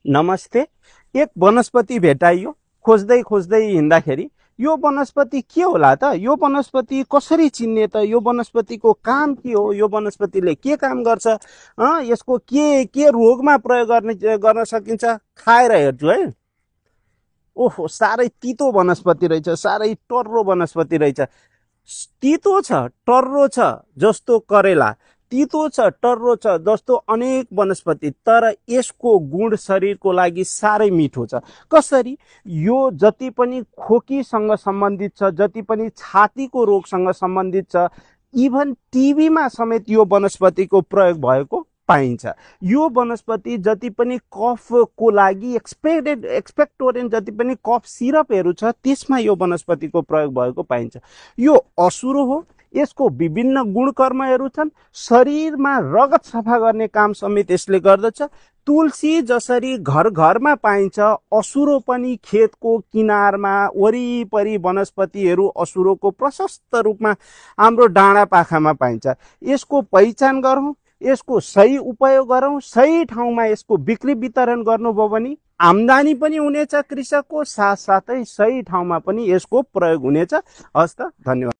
नमस्ते। एक वनस्पति भेटाइयो, खोज्दै खोज्दै हिँड्दाखेरि यो वनस्पति के होला त? यो वनस्पति कसरी चिन्ने त? यो वनस्पतिको काम के हो? यो वनस्पतिले के काम गर्छ? यसको के रोगमा प्रयोग गर्न सकिन्छ? खाएर हेर्छु है। ओहो, साह्रै तितो वनस्पति रहेछ, साह्रै टर्रो वनस्पति रहेछ। तितो छ, टर्रो छ जस्तो करेला, तितो छ, टर्रो छ जस्तो अनेक वनस्पति, तर यसको गुण शरीरको लागि साह्रै मिठो छ। कसरी? यो जति पनि खोकीसँग सम्बन्धित छ, जति पनि छातीको रोगसँग सम्बन्धित छ, इभन टिबीमा समेत यो वनस्पतिको प्रयोग भएको पाइन्छ। यो वनस्पति जति पनि कफको लागि एक्सपेक्टोरेन्ट जति पनि कफ सिरपहरू छ, त्यसमा यो वनस्पतिको प्रयोग भएको पाइन्छ। यो असुरो हो। यसको विभिन्न गुणकर्महरू छन्। शरीरमा रगत सफा गर्ने काम समेत यसले गर्दछ। तुलसी जसरी घर घरमा पाइन्छ, असुरो पनि खेतको किनारमा वरिपरि वनस्पतिहरू असुरोको प्रशस्त रूपमा हाम्रो डाँडा पाखामा पाइन्छ। यसको पहिचान गरौँ, यसको सही उपयोग गरौँ, सही ठाउँमा यसको बिक्री वितरण गर्नुभयो भने आम्दानी पनि हुनेछ कृषकको, साथसाथै सही ठाउँमा पनि यसको प्रयोग हुनेछ। हस् त, धन्यवाद।